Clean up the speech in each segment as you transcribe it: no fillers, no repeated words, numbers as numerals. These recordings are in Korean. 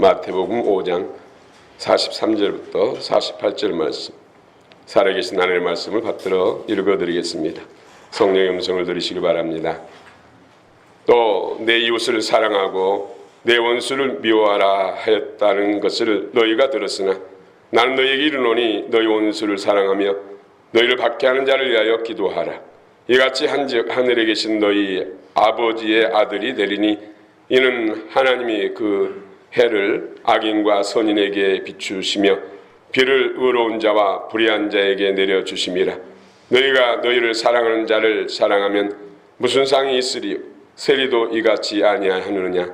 마태복음 5장 43절부터 48절 말씀, 살아계신 하나님의 말씀을 받들어 읽어드리겠습니다. 성령의 음성을 들으시기 바랍니다. 또 내 이웃을 사랑하고 내 원수를 미워하라 하였다는 것을 너희가 들었으나 나는 너희에게 이르노니 너희 원수를 사랑하며 너희를 박해하는 자를 위하여 기도하라. 이같이 한즉 하늘에 계신 너희 아버지의 아들이 되리니 이는 하나님이 그 해를 악인과 선인에게 비추시며 비를 의로운 자와 불의한 자에게 내려주심이라. 너희가 너희를 사랑하는 자를 사랑하면 무슨 상이 있으리요? 세리도 이같이 아니하느냐?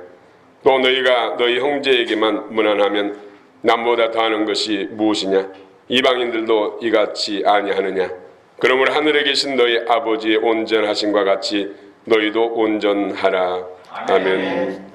또 너희가 너희 형제에게만 무난하면 남보다 더하는 것이 무엇이냐? 이방인들도 이같이 아니하느냐? 그러므로 하늘에 계신 너희 아버지의 온전하심과 같이 너희도 온전하라. 아멘.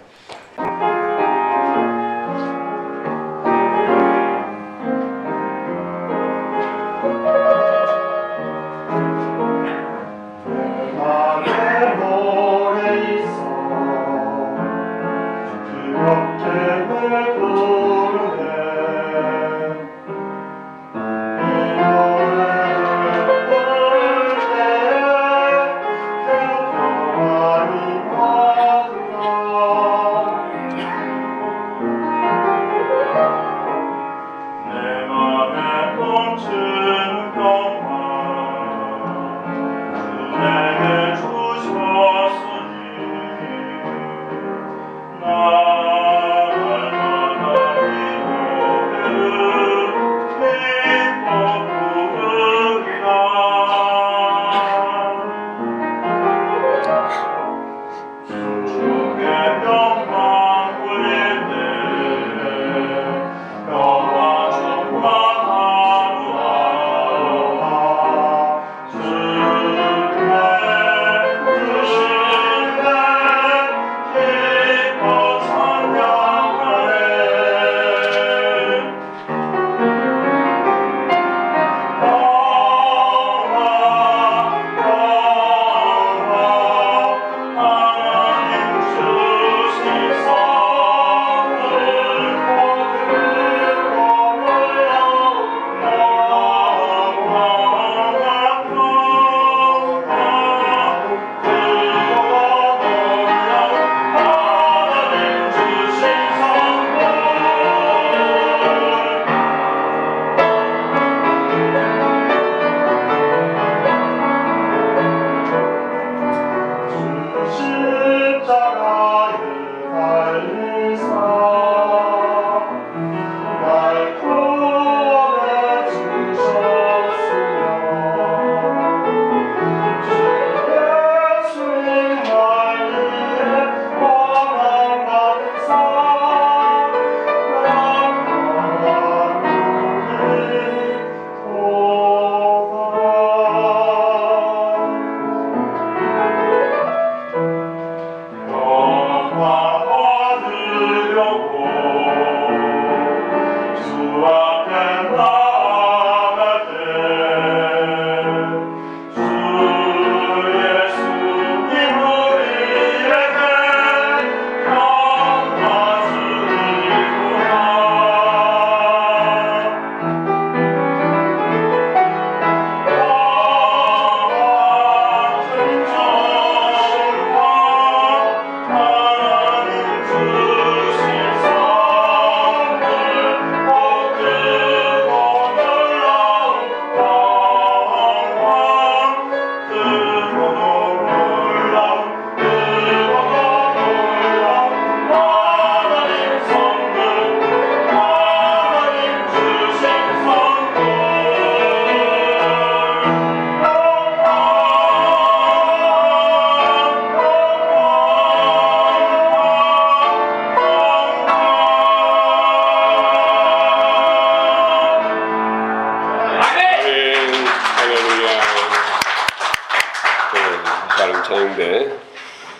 찬양대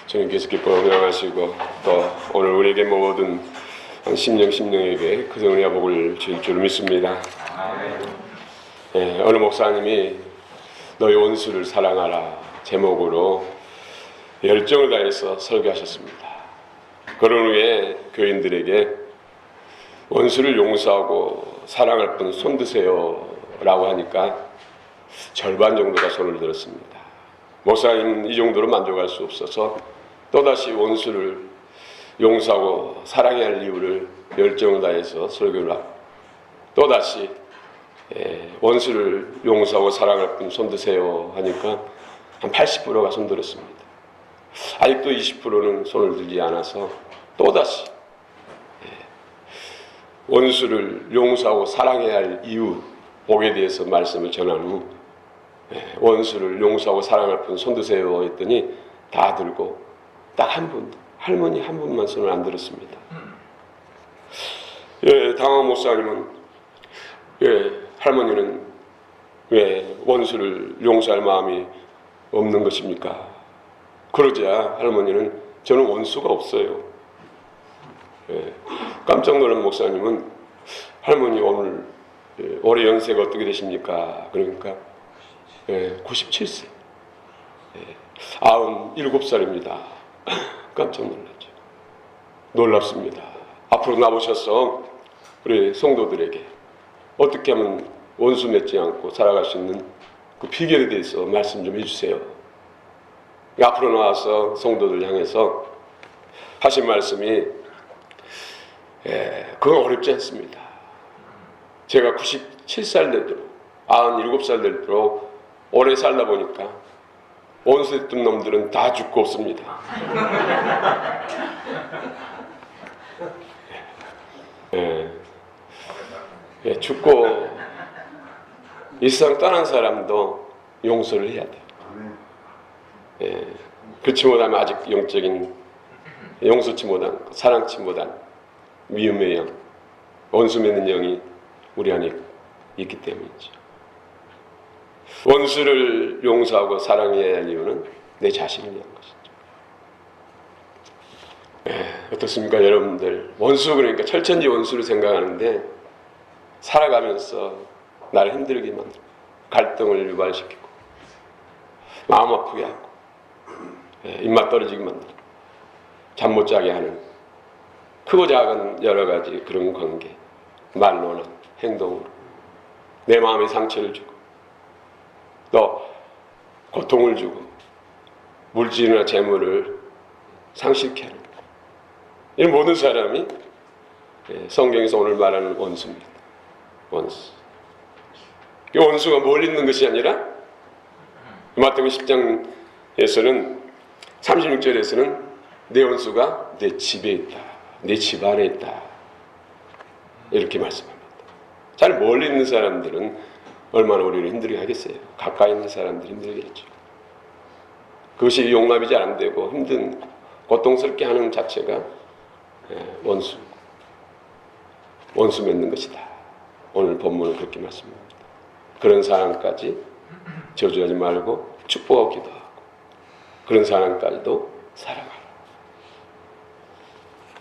주님께서 기뻐 응양하시고 또 오늘 우리에게 모든 심령에게 그 은혜와 복을 주실 줄 믿습니다. 어느 목사님이 너희 원수를 사랑하라 제목으로 열정을 다해서 설교하셨습니다. 그런 후에 교인들에게 원수를 용서하고 사랑할 분 손드세요 라고 하니까 절반 정도가 손을 들었습니다. 목사님 이 정도로 만족할 수 없어서 또다시 원수를 용서하고 사랑해야 할 이유를 열정을 다해서 설교를 하고 또다시 원수를 용서하고 사랑할 분 손드세요 하니까 한 80%가 손들었습니다. 아직도 20%는 손을 들지 않아서 또다시 원수를 용서하고 사랑해야 할 이유 복에 대해서 말씀을 전한 후 원수를 용서하고 사랑할 분 손드세요 했더니 다 들고 딱 한 분, 할머니 한 분만 손을 안 들었습니다. 당황 목사님은 할머니는 왜 원수를 용서할 마음이 없는 것입니까? 그러자 할머니는 저는 원수가 없어요. 깜짝 놀란 목사님은 할머니 오늘 올해 연세가 어떻게 되십니까? 그러니까 97세 97살입니다. 깜짝 놀랐죠. 놀랍습니다. 앞으로 나오셔서 우리 성도들에게 어떻게 하면 원수 맺지 않고 살아갈 수 있는 그 비결에 대해서 말씀 좀 해주세요. 앞으로 나와서 성도들 향해서 하신 말씀이 그건 어렵지 않습니다. 제가 97살 되도록 97살 되도록 오래 살다 보니까 원수했던 놈들은 다 죽고 없습니다. 죽고 이 세상 떠난 사람도 용서를 해야 돼요. 그렇지 못하면 아직 영적인 용서치 못한 사랑치 못한 미움의 영, 원수 맺는 영이 우리 안에 있기 때문이죠. 원수를 용서하고 사랑해야 할 이유는 내 자신을 위한 것이죠. 어떻습니까 여러분들? 원수 그러니까 철천지 원수를 생각하는데 살아가면서 나를 힘들게 만들고 갈등을 유발시키고 마음 아프게 하고 입맛 떨어지게 만들고 잠 못 자게 하는 크고 작은 여러 가지 그런 관계, 말로나 행동으로 내 마음에 상처를 주고 또 고통을 주고 물질이나 재물을 상실케 하는 이 모든 사람이 성경에서 오늘 말하는 원수입니다. 원수. 이 원수가 멀리 있는 것이 아니라 마태복음 10장에서는 36절에서는 내 원수가 내 집에 있다. 내 집 안에 있다. 이렇게 말씀합니다. 잘 멀리 있는 사람들은 얼마나 우리를 힘들게 하겠어요. 가까이 있는 사람들이 힘들겠죠. 그것이 용납이 잘 안 되고 힘든 고통스럽게 하는 자체가 원수 맺는 것이다. 오늘 본문은 그렇게 말씀합니다. 그런 사람까지 저주하지 말고 축복하고 기도하고 그런 사람까지도 사랑하라.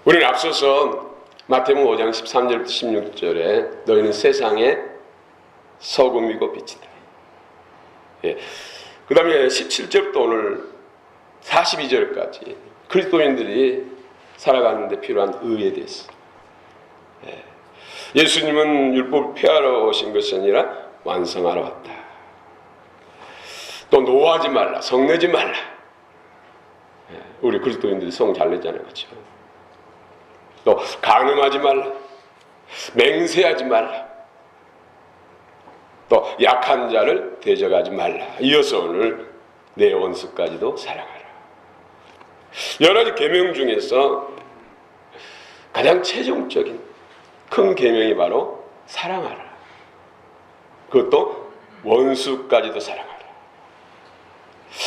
우리는 앞서서 마태복음 5장 13절부터 16절에 너희는 세상의 소금이고 빛이다. 그 다음에 17절부터 오늘 42절까지 그리스도인들이 살아가는 데 필요한 의에 대해서 예수님은 율법을 폐하러 오신 것이 아니라 완성하러 왔다. 또 노하지 말라, 성내지 말라. 우리 그리스도인들이 성 잘 내잖아요. 그렇죠? 또 간음하지 말라, 맹세하지 말라, 또 약한 자를 대적하지 말라. 이어서 오늘 내 원수까지도 사랑하라. 여러 가지 계명 중에서 가장 최종적인 큰 계명이 바로 사랑하라. 그것도 원수까지도 사랑하라.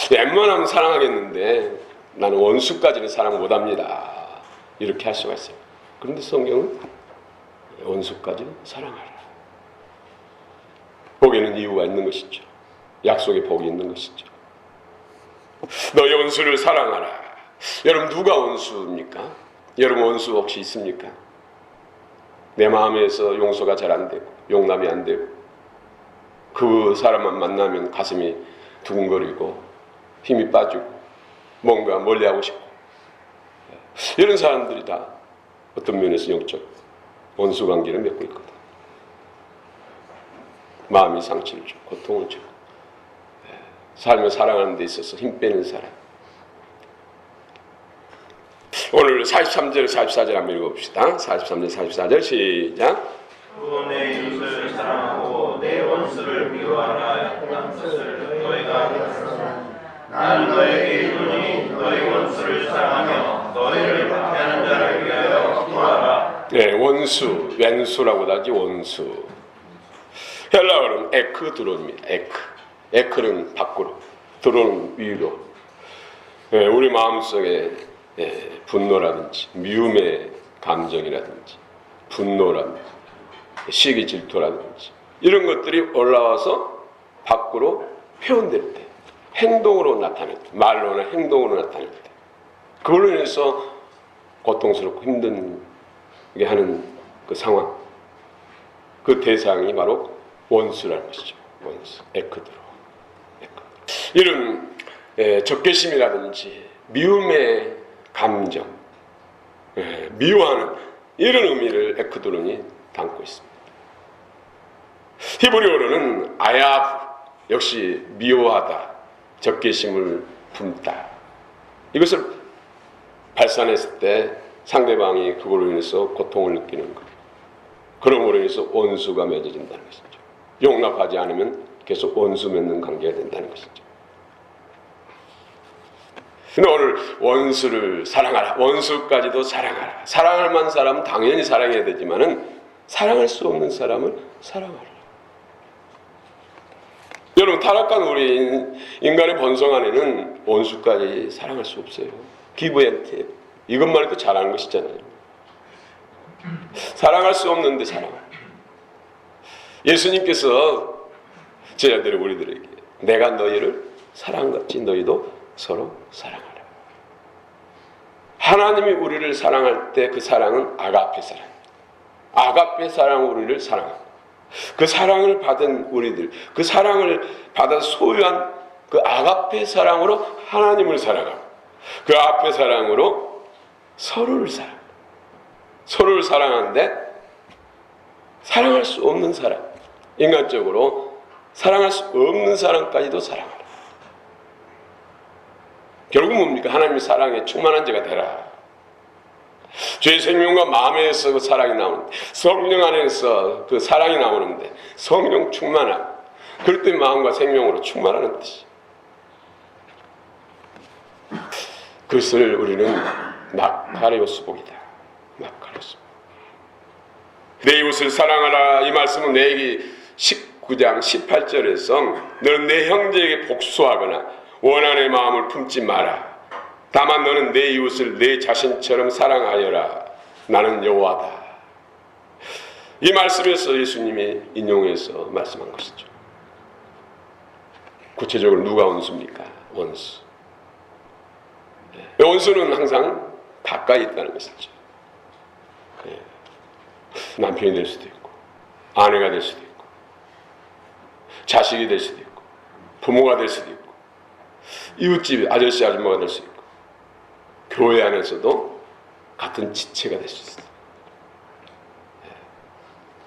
웬만하면 사랑하겠는데 나는 원수까지는 사랑 못합니다. 이렇게 할 수가 있어요. 그런데 성경은 원수까지는 사랑하라. 복에는 이유가 있는 것이죠. 약속의 복이 있는 것이죠. 너의 원수를 사랑하라. 여러분 누가 원수입니까? 여러분 원수 혹시 있습니까? 내 마음에서 용서가 잘 안 되고 용납이 안 되고 그 사람만 만나면 가슴이 두근거리고 힘이 빠지고 뭔가 멀리하고 싶고 이런 사람들이 다 어떤 면에서 영적 원수 관계를 맺고 있거든. 마음이 상처를 줘, 고통을 줘. 삶을 살아가는 데 있어서 힘 빼는 사람. 오늘 43절, 44절 한번 읽어봅시다. 43절, 44절 시작. 또 내 이웃을 사랑하고 내 원수를 미워하라 했던 것을 너희가 알았으나 나는 너에게 이르노니 너희 원수를 사랑하며 너희를 박해하는 자를 위하여 구하라. 네, 원수, 왼수라고도 하지 원수. 헬라어는 에크드론입니다. 에크는 밖으로, 드론은 위로. 네, 우리 마음속에 분노라든지 미움의 감정이라든지 분노라든지 시기 질투라든지 이런 것들이 올라와서 밖으로 표현될 때, 행동으로 나타낼 때, 말로나 행동으로 나타낼 때, 그걸로 인해서 고통스럽고 힘들게 하는 그 상황, 그 대상이 바로 원수라는 것이죠. 원수, 에크드로. 이런 적개심이라든지 미움의 감정, 미워하는 이런 의미를 에크드론이 담고 있습니다. 히브리어로는 아야브, 역시 미워하다, 적개심을 품다. 이것을 발산했을 때 상대방이 그걸로 인해서 고통을 느끼는 것, 그러므로 인해서 원수가 맺어진다는 것이죠. 용납하지 않으면 계속 원수 맺는 관계가 된다는 것이죠. 근데 오늘 원수를 사랑하라, 원수까지도 사랑하라. 사랑할 만한 사람은 당연히 사랑해야 되지만은 사랑할 수 없는 사람은 사랑하라. 여러분, 타락한 우리 인간의 본성 안에는 원수까지 사랑할 수 없어요. give and take. 이것만 해도 잘하는 것이잖아요. 사랑할 수 없는데 사랑하라. 예수님께서 제자들의 우리들에게 내가 너희를 사랑같이 너희도 서로 사랑하라. 하나님이 우리를 사랑할 때 그 사랑은 아가페 사랑. 아가페 사랑, 우리를 사랑합니다. 그 사랑을 받은 우리들, 그 사랑을 받아 소유한 그 아가페 사랑으로 하나님을 사랑하고, 그 아가페 사랑으로 서로를 사랑합니다. 서로를 사랑하는데 사랑할 수 없는 사람, 인간적으로 사랑할 수 없는 사람까지도 사랑하라. 결국 뭡니까? 하나님의 사랑에 충만한 자가 되라. 죄의 생명과 마음에서 그 사랑이 나오는데, 성령 안에서 그 사랑이 나오는데 성령 충만함, 그럴 때 마음과 생명으로 충만하는 뜻이. 그것을 우리는 마카리오스복이다. 마카리오스복. 내 이웃을 사랑하라. 이 말씀은 내기 19장 18절에서 너는 내 형제에게 복수하거나 원한의 마음을 품지 마라. 다만 너는 내 이웃을 내 자신처럼 사랑하여라. 나는 여호와다. 이 말씀에서 예수님이 인용해서 말씀한 것이죠. 구체적으로 누가 원수입니까? 원수. 원수는 항상 가까이 있다는 것이죠. 남편이 될 수도 있고, 아내가 될 수도 있고, 자식이 될 수도 있고, 부모가 될 수도 있고, 이웃집 아저씨 아줌마가 될 수도 있고, 교회 안에서도 같은 지체가 될 수 있어요.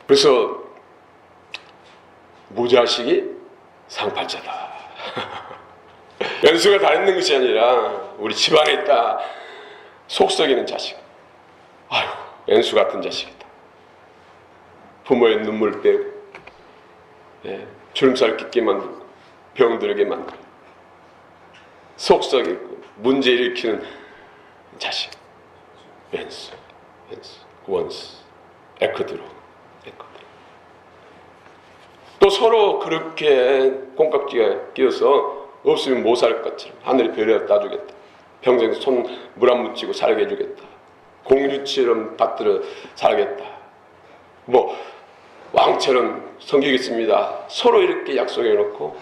그래서 무자식이 상팔자다. 연수가 다 있는 것이 아니라 우리 집안에 있다 속썩이는 자식. 아유, 연수 같은 자식이다. 부모의 눈물 빼고, 주름살 깊게 만들고, 병들게 만들고, 속썩이고, 문제 일으키는 자식. 왼수, 원수, 에크드로. 또 서로 그렇게 콩깍지가 끼어서 없으면 못 살 것처럼 하늘이 별이라도 따주겠다. 평생 손 물 안 묻히고 살게 해주겠다. 공주처럼 받들어 살겠다. 뭐 왕처럼 섬기겠습니다. 서로 이렇게 약속해놓고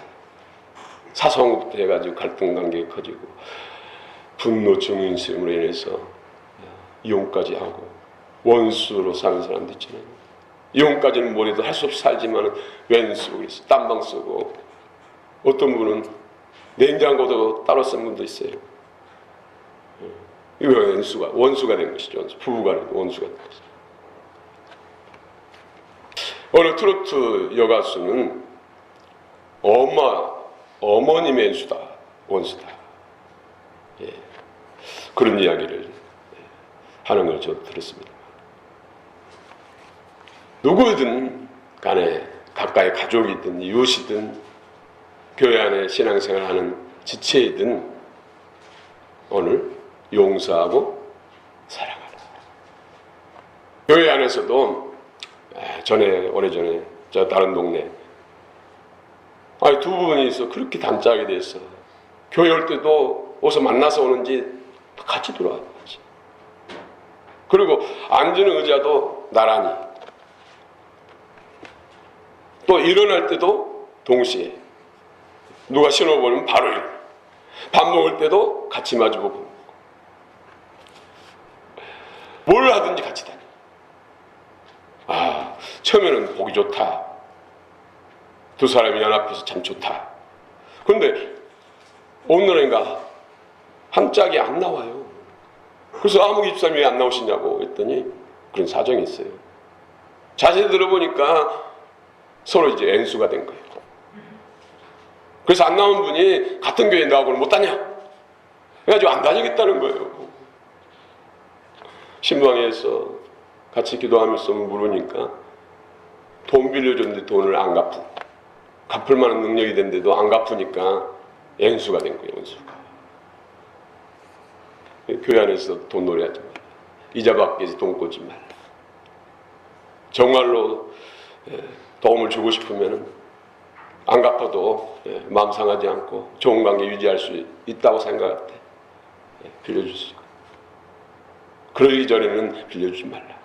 사소한 것부터 해가지고 갈등 관계가 커지고 분노 정인심으로 인해서 이혼까지 하고 원수로 사는 사람도 있잖아요. 이혼까지는 뭐래도 할 수 없이 살지만 왼수, 그래서 땀방 쓰고, 어떤 분은 냉장고도 따로 쓴 분도 있어요. 이거 원수가 된 것이죠. 부부가 원수가 된 것이죠. 어느 트로트 여가수는 어머님의 원수다. 예. 그런 이야기를 하는 걸 저도 들었습니다. 누구든 간에 가까이 가족이든 이웃이든 교회 안에 신앙생활하는 지체이든 오늘 용서하고 사랑하라. 교회 안에서도 오래전에 저 다른 동네 두 분이서 그렇게 단짝이 됐어. 교회 올 때도 어디서 만나서 오는지 같이 들어와요. 그리고 앉는 의자도 나란히. 또 일어날 때도 동시에. 누가 신호 보면 바로 일어나. 밥 먹을 때도 같이 마주보고. 뭘 하든지 같이 다녀. 처음에는 보기 좋다. 두 사람이 연합해서 참 좋다. 그런데 오늘인가 한 짝이 안 나와요. 그래서 아무 집사님이 왜 안 나오시냐고 했더니 그런 사정이 있어요. 자세히 들어보니까 서로 이제 N수가 된 거예요. 그래서 안 나온 분이 같은 교회 나하고는 못 다녀. 그래가지고 안 다니겠다는 거예요. 신방에서 같이 기도하면서 물으니까 돈 빌려줬는데 돈을 안 갚고 갚을 만한 능력이 됐는데도 안 갚으니까 N수가 된 거예요. N수가. 교회 안에서 돈 노래하지 말라. 이자 받기 위해서 돈 꽂지 말라. 정말로 도움을 주고 싶으면 안 갚아도 마음 상하지 않고 좋은 관계 유지할 수 있다고 생각할 때 빌려줄 수 있고, 그러기 전에는 빌려주지 말라.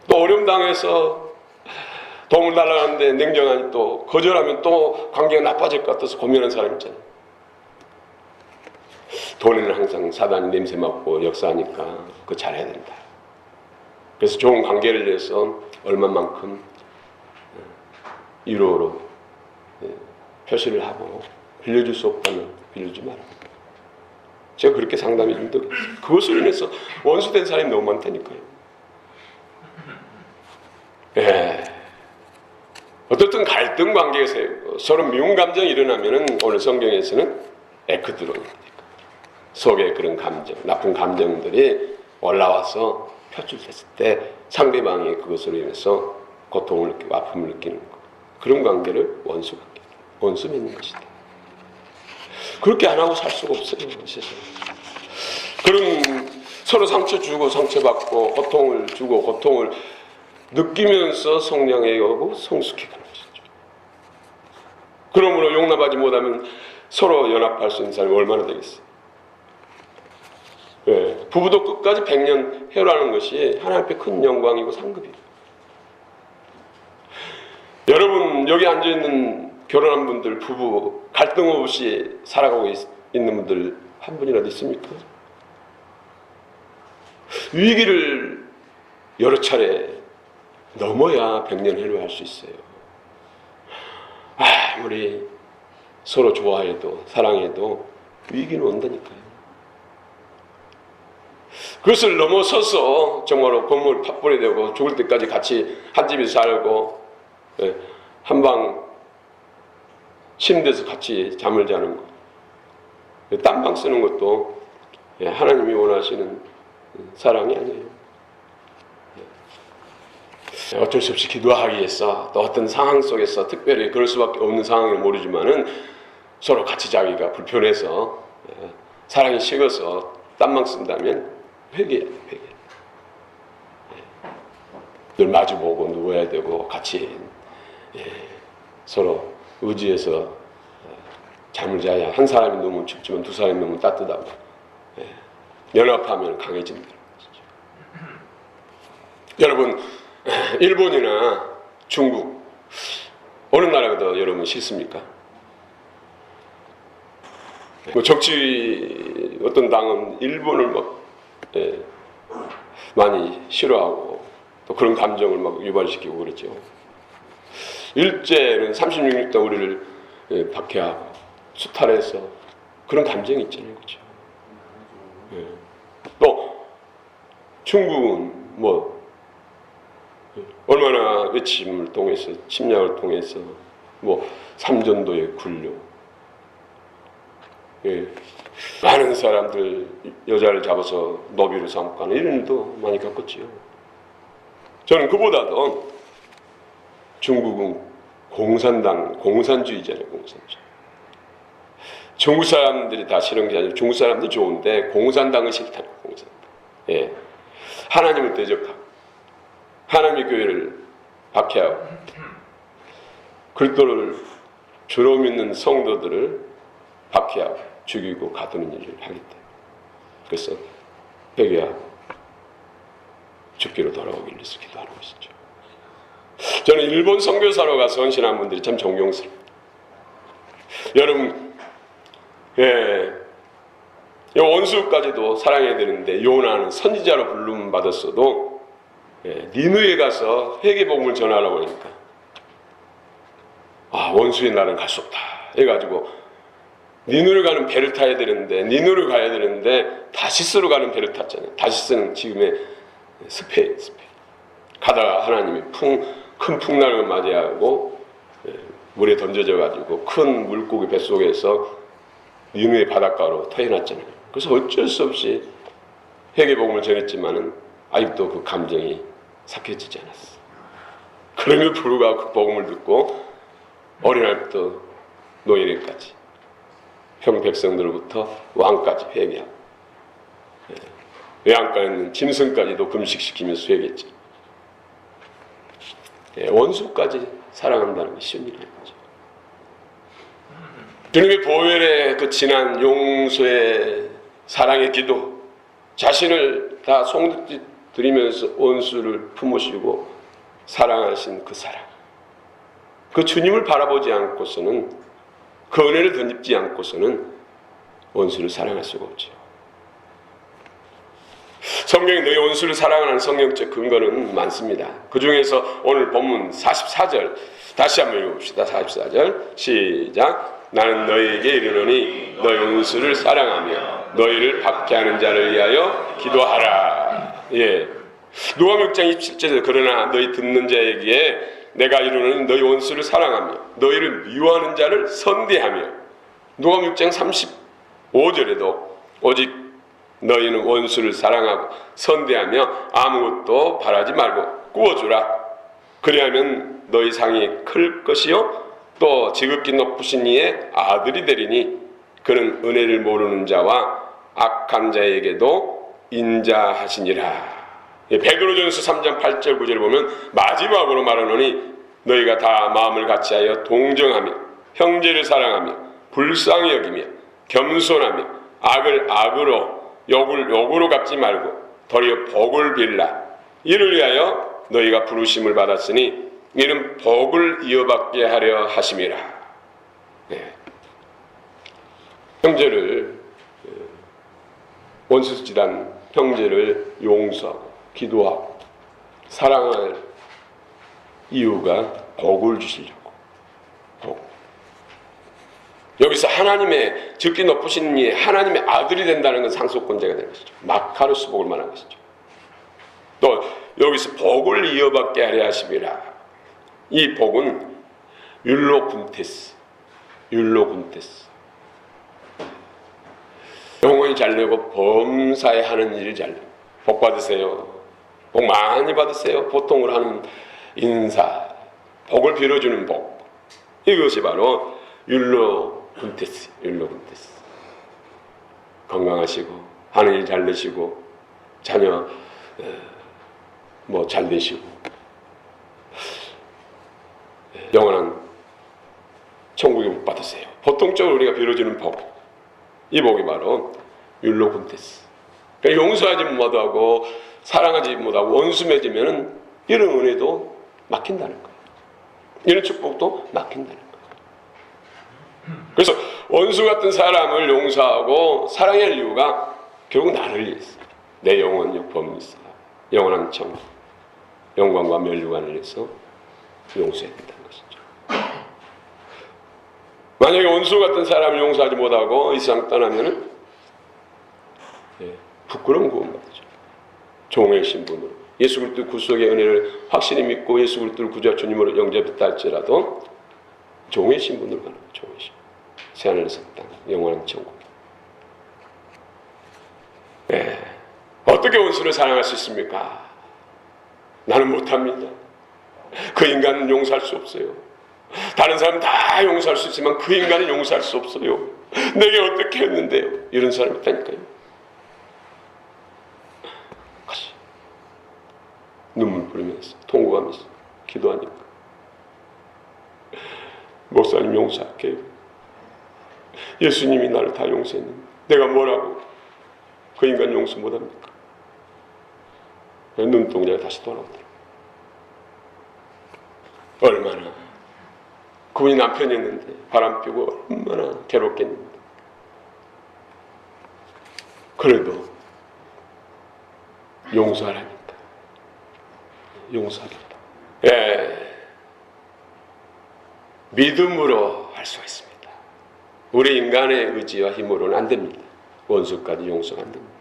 또 어려움 당해서 도움을 달라는데 냉정하니 또 거절하면 또 관계가 나빠질 것 같아서 고민하는 사람 있잖아요. 돈에는 항상 사단이 냄새 맡고 역사하니까 그거 잘해야 된다. 그래서 좋은 관계를 위해서 얼마만큼 위로로 표시를 하고 빌려줄 수 없다면 빌려주지 마라. 제가 그렇게 상담해 준 적 있어요. 그것으로 인해서 원수된 사람이 너무 많다니까요. 어떻든 갈등 관계에서 서로 미운 감정이 일어나면은 오늘 성경에서는 에크드론입니다. 속에 그런 감정, 나쁜 감정들이 올라와서 표출됐을 때 상대방이 그것으로 인해서 고통을 느끼고 아픔을 느끼는 것. 그런 관계를 원수 관계, 원수 맺는 것이다. 그렇게 안 하고 살 수가 없어요, 세상에. 그런 서로 상처 주고 상처받고 고통을 주고 고통을 느끼면서 성령하고 성숙해 가는 것이죠. 그러므로 용납하지 못하면 서로 연합할 수 있는 사람이 얼마나 되겠어요. 부부도 끝까지 100년 해라는 것이 하나님 앞에 큰 영광이고 상급이에요. 여러분 여기 앉아있는 결혼한 분들 부부 갈등 없이 살아가고 있는 분들 한 분이라도 있습니까? 위기를 여러 차례 넘어야 100년 해를 할 수 있어요. 아무리 서로 좋아해도 사랑해도 위기는 온다니까요. 그것을 넘어서서 정말로 건물 팥불이 되고 죽을 때까지 같이 한 집에서 살고 한방 침대에서 같이 잠을 자는 것, 딴방 쓰는 것도 하나님이 원하시는 사랑이 아니에요. 어쩔 수 없이 기도하기 위해서 또 어떤 상황 속에서 특별히 그럴 수밖에 없는 상황을 모르지만은 서로 같이 자기가 불편해서 사랑이 식어서 딴방 쓴다면 회개. 늘 마주보고 누워야 되고 같이 서로 의지해서 잠을 자야 한 사람이 너무 춥지만 두 사람이 너무 따뜻하고 연합하면 강해진다는 것이죠. 여러분 일본이나 중국 어느 나라가 더 여러분 싫습니까? 정치 어떤 당은 일본을 막 많이 싫어하고 또 그런 감정을 막 유발시키고 그랬죠. 일제는 36년 동안 우리를 박해하고 수탈해서 그런 감정이 있잖아요. 그렇죠? 또 중국은 얼마 얼마나 외침을 통해서 침략을 통해서 뭐 삼전도의 굴욕, 예, 많은 사람들 여자를 잡아서 노비로 삼고 하는 이런 일도 많이 겪었지요. 저는 그보다도 중국은 공산주의잖아요. 공산주의. 중국 사람들이 다 싫은 게 아니라 중국 사람도 좋은데 공산당은 싫다는 공산당. 예. 하나님을 대적하고 하나님의 교회를 박해하고 그리스도를 주로 믿는 성도들을 박해하고 죽이고 가두는 일을 하기 때문에 그래서 회개하고 죽기로 돌아오길 위해서 기도하는 것이죠. 저는 일본 선교사로 가서 헌신한 분들이 참 존경스럽습니다. 여러분, 예, 원수까지도 사랑해야 되는데 요나는 선지자로 부름 받았어도 니느웨에 가서 회개복음을 전하라고 하니까 원수의 날은 갈 수 없다 해가지고 니느웨 가는 배를 타야 되는데 니느웨 가야 되는데 다시스로 가는 배를 탔잖아요. 다시스는 지금의 스페인. 가다가 하나님이 큰 풍랑을 맞이하고 물에 던져져 가지고 큰 물고기 뱃속에서 니느웨 바닷가로 터여났잖아요. 그래서 어쩔 수 없이 회개복음을 전했지만은 아직도 그 감정이 삭혀지지 않았어. 그럼에도 불구하고 그 복음을 듣고 어린아이부터 노인에까지 평백성들로부터 왕까지 회개하고 외양간에 있는 짐승까지도 금식시키면서 회개했죠. 원수까지 사랑한다는 게 쉬운 일이 아니죠. 주님의 보혈의 그 진한 용서의 사랑의 기도, 자신을 다 송두띠 드리면서 원수를 품으시고 사랑하신 그 사랑, 그 주님을 바라보지 않고서는, 그 은혜를 덧입지 않고서는 원수를 사랑할 수가 없죠. 성경에 너희 원수를 사랑하는 성경적 근거는 많습니다. 그 중에서 오늘 본문 44절 다시 한번 읽어봅시다. 44절 시작. 나는 너희에게 이르노니 너희 원수를 사랑하며 너희를 박해하는 자를 위하여 기도하라. 예. 누가복음 6장 27절에 그러나 너희 듣는 자에게 내가 이르노니 너희 원수를 사랑하며 너희를 미워하는 자를 선대하며. 누가복음 6장 35절에도 오직 너희는 원수를 사랑하고 선대하며 아무것도 바라지 말고 꾸어주라. 그리하면 너희 상이 클 것이요 또 지극히 높으신 이의 아들이 되리니 그는 은혜를 모르는 자와 악한 자에게도 인자하시니라. 베드로전서 3장 8절 9절을 보면 마지막으로 말하노니 너희가 다 마음을 같이하여 동정하며 형제를 사랑하며 불쌍히 여기며 겸손하며 악을 악으로 욕을 욕으로 갚지 말고 도리어 복을 빌라. 이를 위하여 너희가 부르심을 받았으니 이는 복을 이어받게 하려 하심이라. 네. 형제를 원수질한 형제를 용서하고 기도하고 사랑할 이유가 복을 주시려고. 복. 여기서 하나님의 즉기 높으신 이 하나님의 아들이 된다는 건 상속권자가 되는 것이죠. 마카루스 복을 말하는 것이죠. 또 여기서 복을 이어받게 하려 하심이라. 이 복은 율로군테스. 영혼이 잘되고 범사에 하는 일이 잘되고 복 받으세요. 복 많이 받으세요. 보통으로 하는 인사, 복을 빌어주는 복. 이것이 바로 율로군테스. 건강하시고 하는 일 잘 되시고 자녀 잘 되시고 영원한 천국의 복 받으세요. 보통적으로 우리가 빌어주는 복, 이 복이 바로 율로군테스. 그러니까 용서하지 못하고 사랑하지 못하고 원수 맺으면 이런 은혜도 막힌다는 거예요. 이런 축복도 막힌다는 거예요. 그래서 원수 같은 사람을 용서하고 사랑해야 할 이유가 결국 나를 위해서 내 영혼 범리사 영원한 천국 영광과 멸류관을 위해서 용서해야 된다는 것이죠. 만약에 원수 같은 사람을 용서하지 못하고 이 세상 떠나면은 부끄러운 구원받죠. 종의 신분으로 예수 그리스도 구속의 은혜를 확실히 믿고 예수 그리스도를 구주와 주님으로 영접했다 할지라도 종의 신분으로 가는 거예요. 종의 신분. 새하늘에서 땅, 영원한 천국. 네. 어떻게 원수를 사랑할 수 있습니까? 나는 못합니다. 그 인간은 용서할 수 없어요. 다른 사람 다 용서할 수 있지만 그 인간은 용서할 수 없어요. 내게 어떻게 했는데요? 이런 사람이 있다니까요. 눈물 뿌리면서 통곡하면서 기도하니까 목사님 용서할게요. 예수님이 나를 다 용서했는데 내가 뭐라고 그 인간 용서 못합니까? 눈동자가 다시 돌아오더라고요. 얼마나 그분이 남편이었는데 바람피고 얼마나 괴롭겠는데 그래도 용서하라니까. 용서하겠다. 예, 믿음으로 할 수가 있습니다. 우리 인간의 의지와 힘으로는 안 됩니다. 원수까지 용서가 안 됩니다.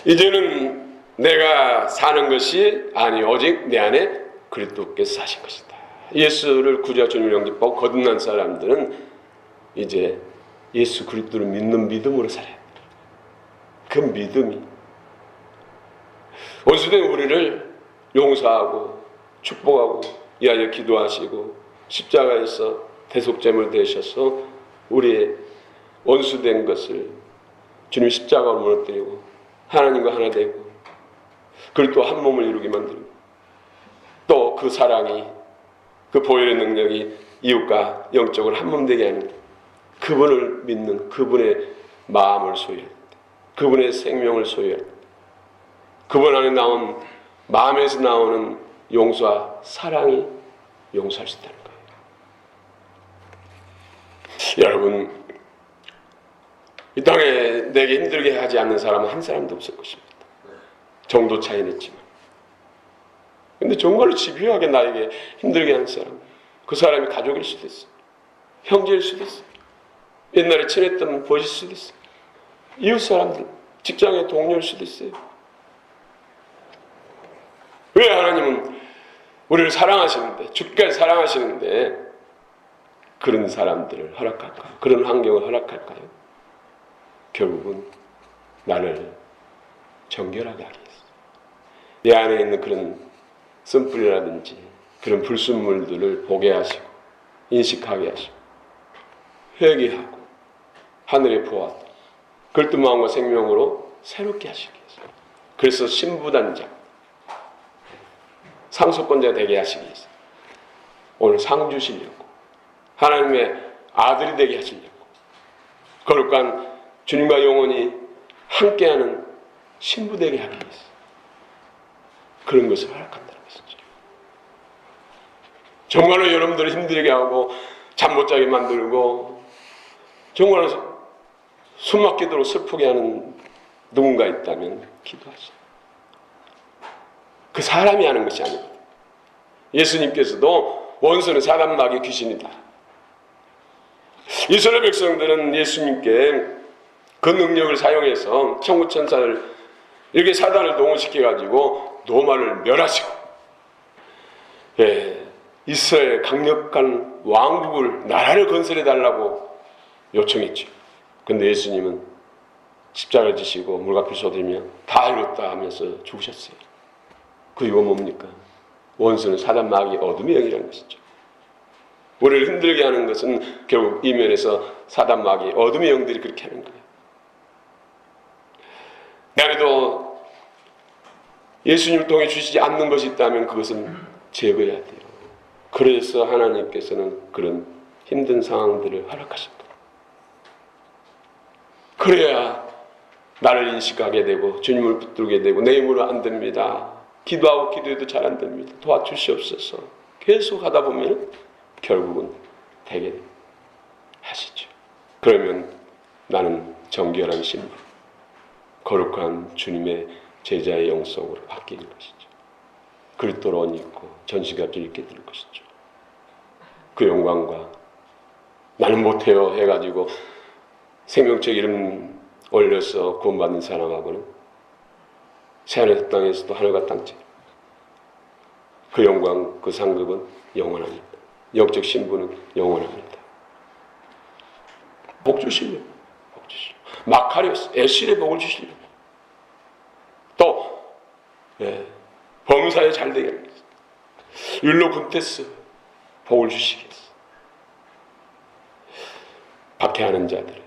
이제는 내가 사는 것이 아니 오직 내 안에 그리스도께서 사신 것이다. 예수를 구주와 주님으로 영접하고 거듭난 사람들은 이제 예수 그리스도를 믿는 믿음으로 살아야 돼요. 그 믿음이 원수된 우리를 용서하고 축복하고 이하여 기도하시고 십자가에서 대속제물 되셔서 우리의 원수된 것을 주님 십자가로 무너뜨리고 하나님과 하나 되고 그리고 또 한 몸을 이루게 만들고 또 그 사랑이 그 보혈의 능력이 이웃과 영적으로 한 몸 되게 하는 그분을 믿는 그분의 마음을 소유할 때 그분의 생명을 소유할 때 그분 안에 나온 마음에서 나오는 용서와 사랑이 용서할 수 있다는 거예요. 여러분 이 땅에 내게 힘들게 하지 않는 사람은 한 사람도 없을 것입니다. 정도 차이는 있지만 근데 정말로 집요하게 나에게 힘들게 하는 사람 그 사람이 가족일 수도 있어요. 형제일 수도 있어요. 옛날에 친했던 보실 수도 있어요. 이웃 사람들 직장의 동료일 수도 있어요. 왜 하나님은 우리를 사랑하시는데 주께서 사랑하시는데 그런 사람들을 허락할까요? 그런 환경을 허락할까요? 결국은 나를 정결하게 하기 위해서 내 안에 있는 그런 쓴뿌리라든지 그런 불순물들을 보게 하시고 인식하게 하시고 회개하고 하늘에 보았다 걸뜬 마음과 생명으로 새롭게 하시기 위해서 그래서 신부단장 상속권자 되게 하시기 위해서 오늘 상 주시려고 하나님의 아들이 되게 하시려고 거룩한 주님과 영원히 함께하는 신부 되게 하기 위해서 그런 것을 허락한다는 것이죠. 정말로 여러분들을 힘들게 하고 잠 못 자게 만들고 정말로 숨막히도록 슬프게 하는 누군가 있다면 기도하시오. 그 사람이 하는 것이 아닙니다. 예수님께서도 원수는 사단 마귀 귀신이다. 이스라엘 백성들은 예수님께 그 능력을 사용해서 천구천사를 이렇게 사단을 동원시켜가지고 노마를 멸하시고 이스라엘 강력한 왕국을 나라를 건설해달라고 요청했죠. 근데 예수님은 십자가를 지시고 물가피 쏟으며 다 이뤘다 하면서 죽으셨어요. 그 이유가 뭡니까? 원수는 사단 마귀 어둠의 영이라는 것이죠. 우리를 힘들게 하는 것은 결국 이면에서 사단 마귀 어둠의 영들이 그렇게 하는 거예요. 나라도 예수님을 통해 주시지 않는 것이 있다면 그것은 제거해야 돼요. 그래서 하나님께서는 그런 힘든 상황들을 허락하신 거예요. 그래야 나를 인식하게 되고 주님을 붙들게 되고 내 힘으로 안 됩니다. 기도하고 기도해도 잘 안 됩니다. 도와주시옵소서. 계속 하다 보면 결국은 되게 하시죠. 그러면 나는 정결한 신분, 거룩한 주님의 제자의 영성으로 바뀌는 것이죠. 그리스도로 옷 입고 전시갑주를 입게 되는 것이죠. 그 영광과 나는 못해요 해가지고 생명책 이름 올려서 구원받는 사람하고는 새하늘 땅에서도 하늘과 땅째 그 영광, 그 상급은 영원합니다. 영적 신분은 영원합니다. 복 주시려고, 복 주시려고. 마카리오스, 에실의 복을 주시려고. 또 범사에 잘되게 하겠어. 율로군테스 복을 주시겠어. 박해하는 자들을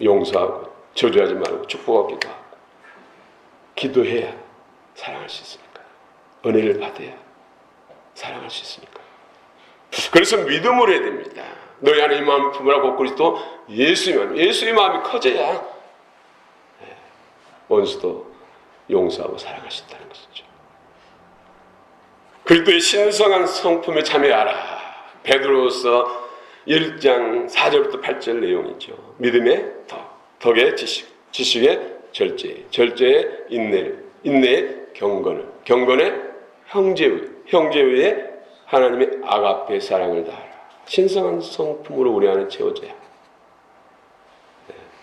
용서하고 저주하지 말고 축복하기도 하고 기도해야 사랑할 수 있으니까. 은혜를 받아야 사랑할 수 있으니까. 그래서 믿음으로 해야 됩니다. 너희 안에 이 마음을 품으라고 그리스도 예수의 마음이 커져야 원수도 용서하고 사랑할 수 있다는 것이죠. 그리스도의 신성한 성품에 참여하라. 베드로서 1장 4절부터 8절 내용이죠. 믿음의 덕의 지식의 절제의 인내의 경건의 형제의 하나님의 아가페 사랑을 다하라. 신성한 성품으로 우리 안에 채워져야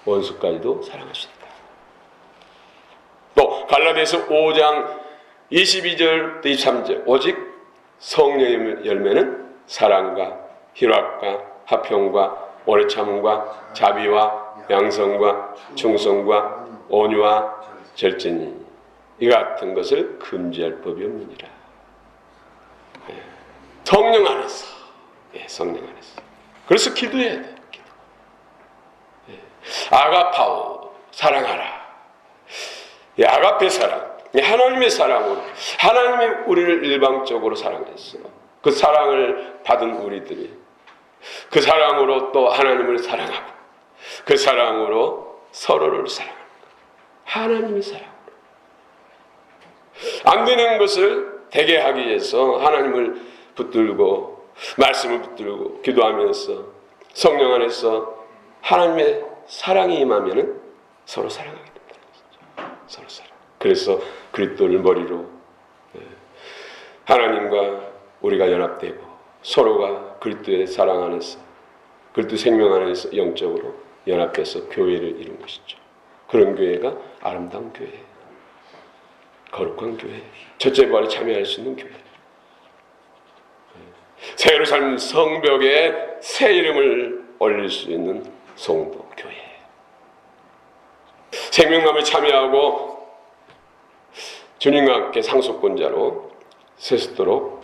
원수까지도 사랑할 수 있다. 또 갈라디아서 5장 22절 23절 오직 성령의 열매는 사랑과 희락과 화평과 오래 참음과 자비와 양성과 충성과 온유와 절제니 이 같은 것을 금지할 법이 없느니라. 성령 안에서, 성령 안에서. 그래서 기도해야 돼. 기도. 아가파오, 사랑하라. 아가페 사랑, 하나님의 사랑으로 하나님이 우리를 일방적으로 사랑했어. 그 사랑을 받은 우리들이 그 사랑으로 또 하나님을 사랑하고 그 사랑으로 서로를 사랑하는 거예요. 하나님의 사랑으로. 안 되는 것을 되게 하기 위해서 하나님을 붙들고 말씀을 붙들고 기도하면서 성령 안에서 하나님의 사랑이 임하면은 서로 사랑하게 된다는 것이죠. 서로 사랑. 그래서 그리스도를 머리로 하나님과 우리가 연합되고 서로가 그리스도의 사랑 안에서 그리스도 생명 안에서 영적으로 연합돼서 교회를 이룬 것이죠. 그런 교회가 아름다운 교회, 거룩한 교회, 첫째 부활에 참여할 수 있는 교회. 새 예루살렘 성벽에 새 이름을 올릴 수 있는 성도 교회. 생명감에 참여하고 주님과 함께 상속권자로 세수도록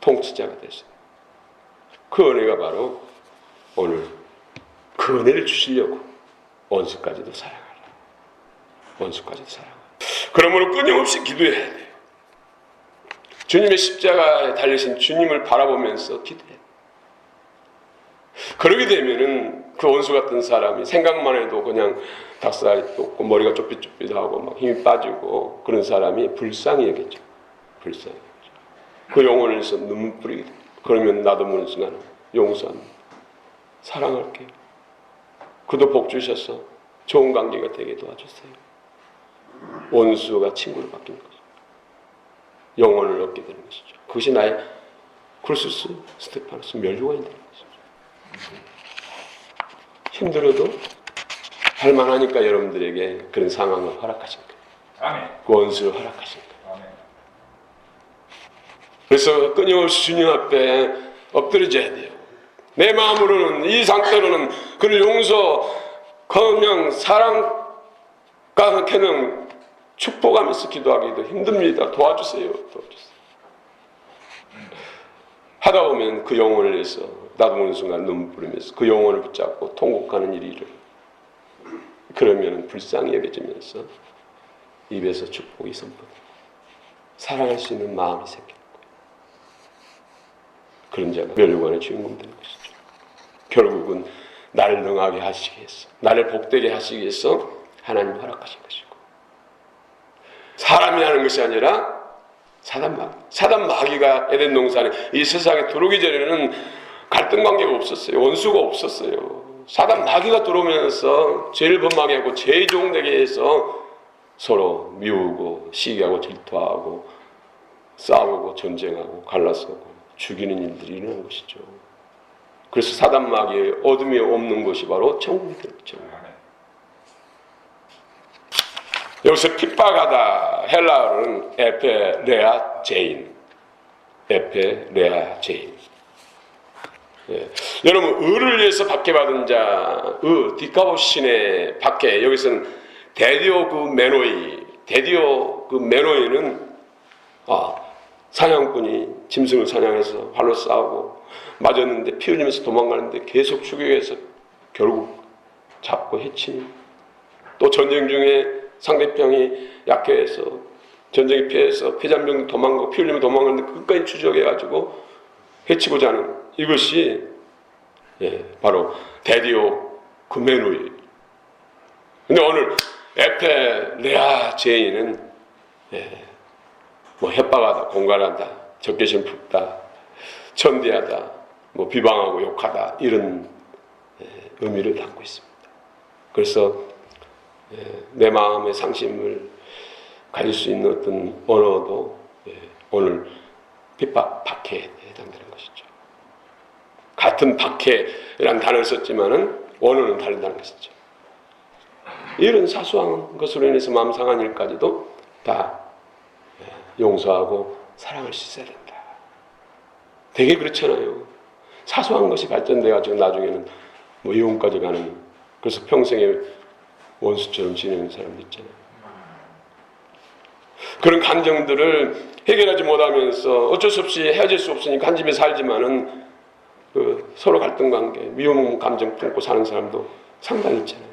통치자가 되셨습니다. 그 은혜가 바로 오늘 그 은혜를 주시려고 원수까지도 사랑하라. 원수까지도 사랑하라. 그러므로 끊임없이 기도해야 돼요. 주님의 십자가에 달리신 주님을 바라보면서 기도해요. 그러게 되면은 그 원수 같은 사람이 생각만 해도 그냥 닭살이 돋고 머리가 좁깃좁깃하고 막 힘이 빠지고 그런 사람이 불쌍히 여겼죠. 불쌍히 여겼죠. 그 영혼을 위해서 눈물 뿌리게 돼요. 그러면 나도 모르는 순간 용서합니다. 사랑할게요. 그도 복 주셔서 좋은 관계가 되게 도와주세요. 원수가 친구로 바뀌는 거죠. 영혼을 얻게 되는 것이죠. 그것이 나의 쿨수스 스테파노스 멸류관이 되는 것이죠. 힘들어도 할만하니까 여러분들에게 그런 상황을 허락하신 거예요. 아멘. 그 원수를 허락하신 거예요. 아멘. 그래서 끊임없이 주님 앞에 엎드려져야 돼요. 내 마음으로는 이 상태로는 그를 용서 그냥 사랑과 그냥 축복하면서 기도하기도 힘듭니다. 도와주세요. 하다 보면 그 영혼을 위해서 나도 모르는 순간 눈물 뿌리면서 그 영혼을 붙잡고 통곡하는 일이 일어나요. 그러면 불쌍히 여겨지면서 입에서 축복이 선포돼요. 사랑할 수 있는 마음이 생기는 거예요. 그런 자가 멸류관의 주인공 되는 것이죠. 결국은 나를 능하게 하시기 위해서, 나를 복되게 하시기 위해서 하나님 허락하신 것이고, 사람이 하는 것이 아니라 사단 마귀가 에덴 동산에 이 세상에 들어오기 전에는 갈등 관계가 없었어요. 원수가 없었어요. 사단 마귀가 들어오면서 죄를 범하게 하고 죄의 종되게 해서 서로 미우고 시기하고 질투하고 싸우고 전쟁하고 갈라서고 죽이는 일들이 일어난 것이죠. 그래서 사단 마귀의 어둠이 없는 곳이 바로 천국이 되었죠. 여기서 핍박하다 헬라어로는 에페레아 제인, 에페레아 제인. 예. 여러분 의를 위해서 박해받은 자, 디카보신의 박해, 여기서는 데디오 그 메노이는 사냥꾼이 짐승을 사냥해서 활로 싸우고 맞았는데 피 흘리면서 도망가는데 계속 추격해서 결국 잡고 해치니, 또 전쟁 중에 상대편이 약해서 전쟁에 피해서 폐잔병 도망가고 피 흘리면 도망가는데 끝까지 추적해가지고 해치고자 하는 이것이 바로 데디오 그메누이. 근데 오늘 에페레아 제인은 뭐 협박하다, 공갈하다, 적개심 품다, 천대하다, 뭐 비방하고 욕하다, 이런 의미를 담고 있습니다. 그래서 내 마음의 상심을 가질 수 있는 어떤 언어도 오늘 핍박, 박해에 해당되는 것이죠. 같은 박해라는 단어를 썼지만은 원어는 다르다는 것이죠. 이런 사소한 것으로 인해서 마음 상한 일까지도 다 용서하고 사랑할 수 있어야 된다. 되게 그렇잖아요. 사소한 것이 발전돼가지고 나중에는 뭐 이혼까지 가는, 그래서 평생에 원수처럼 지내는 사람도 있잖아요. 그런 감정들을 해결하지 못하면서 어쩔 수 없이 헤어질 수 없으니까 한 집에 살지만은 서로 갈등 관계, 미움 감정 품고 사는 사람도 상당히 있잖아요.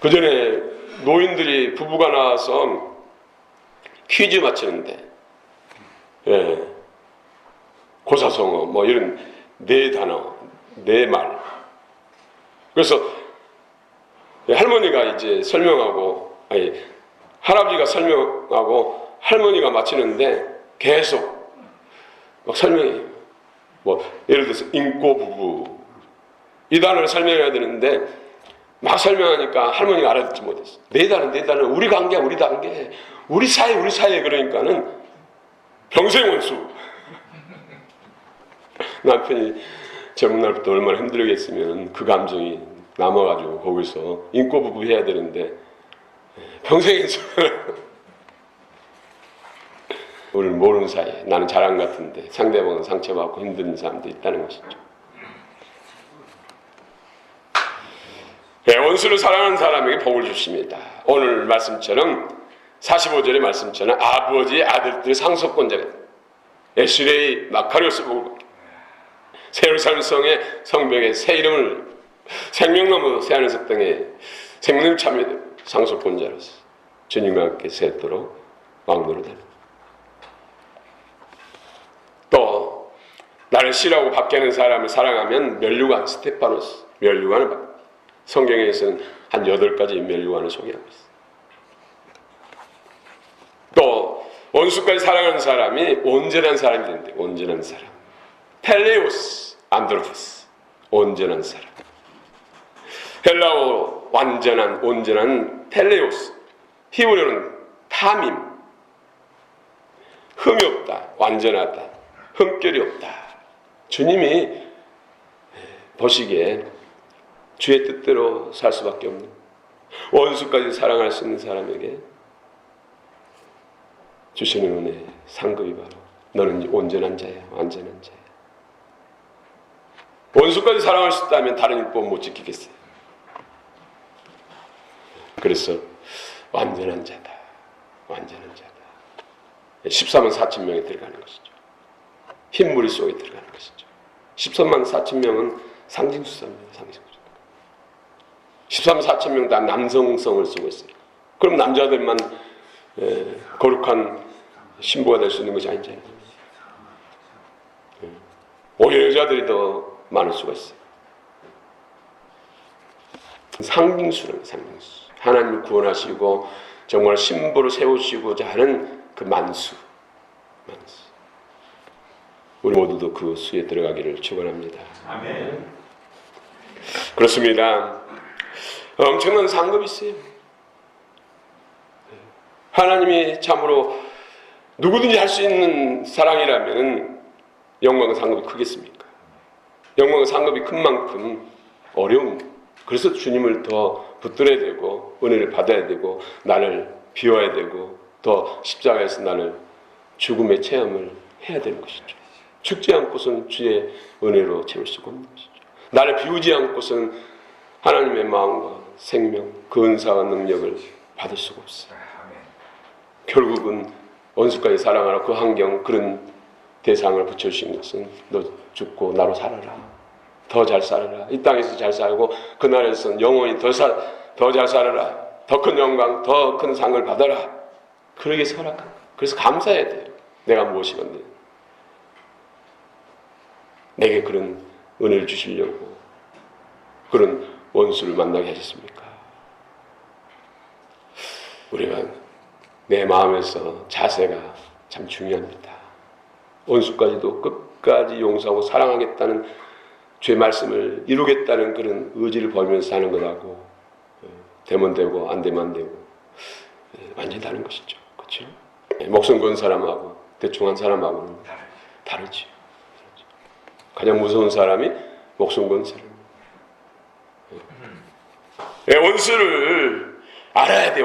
그 전에 노인들이 부부가 나와서 퀴즈 맞히는데, 고사성어, 뭐 이런 네 단어, 네 말. 그래서 할머니가 이제 설명하고, 할아버지가 설명하고 할머니가 맞히는데 계속 막 설명해요. 뭐 예를 들어서 인꼬 부부, 이 단어를 설명해야 되는데 막 설명하니까 할머니가 알아듣지 못했어. 네 단어, 우리 관계야, 우리 관계, 우리 사이, 그러니까는 평생 원수. 남편이 젊은 날부터 얼마나 힘들겠으면 그 감정이 남아가지고 거기서 인꼬 부부 해야 되는데 평생 원수. 우리를 모르는 사이에 나는 자랑 같은데 상대방은 상처받고 힘든 사람도 있다는 것이죠. 원수를 사랑하는 사람에게 복을 주십니다. 오늘 말씀처럼 45절의 말씀처럼 아버지의 아들들의 상속권자가 에스레이 마카리오스 복을, 세루살렘 성의 성벽에 새 이름을 생명나무 새하늘색 등에 생명 참여된 상속권자로서 주님과 함께 새도록 왕노로 되는, 또 나를 싫어하고 박해하는 사람을 사랑하면 면류관, 스테파노스 면류관을 받습니다. 성경에서는 한 8가지 면류관을 소개하고 있습니다. 또 원수까지 사랑하는 사람이 온전한 사람이 되는데, 온전한 사람, 텔레오스 안드로포스, 온전한 사람. 헬라어 완전한, 온전한 텔레오스, 히브리어는 타밈, 흠이 없다, 완전하다, 흠결이 없다. 주님이 보시기에 주의 뜻대로 살 수밖에 없는, 원수까지 사랑할 수 있는 사람에게 주시는 은혜 상급이 바로 너는 온전한 자야, 완전한 자야. 원수까지 사랑할 수 있다면 다른 율법 못 지키겠어요. 그래서 완전한 자다, 완전한 자다. 14만 4천 명에 들어가는 것이죠. 흰무리 속에 들어가는 것이죠. 13만 4천 명은 상징수사입니다. 상징수. 13만 4천 명 다 남성성을 쓰고 있어요. 그럼 남자들만 거룩한 신부가 될 수 있는 것이 아니잖아요. 오히려 여자들이 더 많을 수가 있어요. 상징수는 상징수. 하나님을 구원하시고 정말 신부를 세우시고자 하는 그 만수. 우리 모두도 그 수에 들어가기를 축원합니다. 아멘. 그렇습니다. 엄청난 상급이 있어요. 하나님이 참으로 누구든지 할 수 있는 사랑이라면 영광의 상급이 크겠습니까? 영광의 상급이 큰 만큼 어려움, 그래서 주님을 더 붙들어야 되고 은혜를 받아야 되고 나를 비워야 되고 더 십자가에서 나를 죽음의 체험을 해야 되는 것이죠. 죽지 않고서는 주의 은혜로 채울 수가 없는 것이죠. 나를 비우지 않고서는 하나님의 마음과 생명, 그 은사와 능력을 받을 수가 없어요. 결국은 원수까지 사랑하라 그 환경 그런 대상을 붙여주신 것은 너 죽고 나로 살아라. 더 잘 살아라. 이 땅에서 잘 살고 그날에서는 영원히 더 잘 살아라. 더 큰 영광, 더 큰 상을 받아라. 그러게 허락한. 그래서 감사해야 돼요. 내가 무엇이건데. 내게 그런 은혜를 주시려고 그런 원수를 만나게 하셨습니까? 우리가 내 마음에서 자세가 참 중요합니다. 원수까지도 끝까지 용서하고 사랑하겠다는 주의 말씀을 이루겠다는 그런 의지를 벌면서 사는 것하고 되면 되고 안 되면 안 되고 완전히 다른 것이죠. 그렇죠? 목숨 건 사람하고 대충 한 사람하고는 다르죠. 가장 무서운 사람이 목숨 건 사람. 원수를 알아야 돼.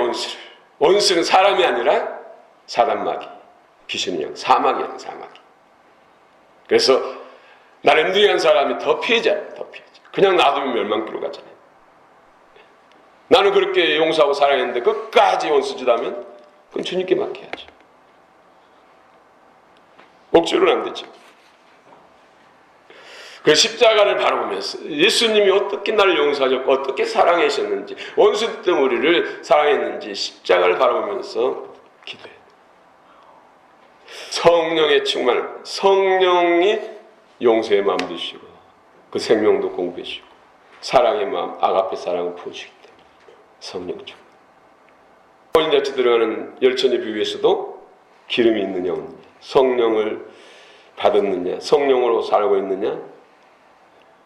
원수는 사람이 아니라 사단마귀, 귀신의 영, 사마귀야, 사마귀. 그래서 나를 누이한 사람이 더 피해자야. 그냥 놔두면 멸망길로 가잖아요. 나는 그렇게 용서하고 사랑했는데 끝까지 원수짓하면 그건 주님께 맡겨야죠. 억지로는 안 되죠. 그 십자가를 바라보면서 예수님이 어떻게 나를 용서하셨고 어떻게 사랑하셨는지 원수였던 우리를 사랑했는지 십자가를 바라보면서 기도해요. 성령의 충만, 성령이 용서의 마음 주시고 그 생명도 공부해 주시고 사랑의 마음, 아가페 사랑을 부어주기 때문에 성령 충만. 어린자치 들어가는 열천의 비유에서도 기름이 있느냐 없느냐, 성령을 받았느냐, 성령으로 살고 있느냐,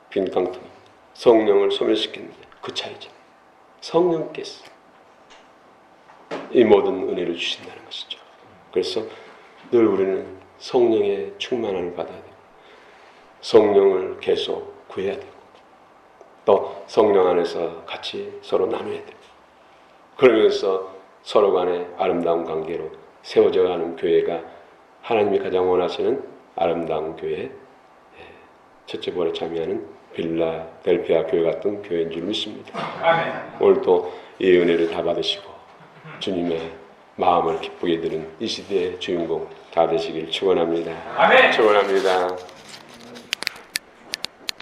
빈 깡통, 성령을 소멸시켰느냐, 그 차이죠. 성령께서 이 모든 은혜를 주신다는 것이죠. 그래서 늘 우리는 성령의 충만함을 받아야 되고 성령을 계속 구해야 되고 또 성령 안에서 같이 서로 나눠야 되고 그러면서 서로 간의 아름다운 관계로 세워져 가는 교회가 하나님이 가장 원하시는 아름다운 교회, 첫째 부활에 참여하는 빌라델피아 교회 같은 교회인 줄 믿습니다. 아멘. 오늘도 이 은혜를 다 받으시고 주님의 마음을 기쁘게 드는 이 시대의 주인공 다 되시길 축원합니다. 아멘. 축원합니다.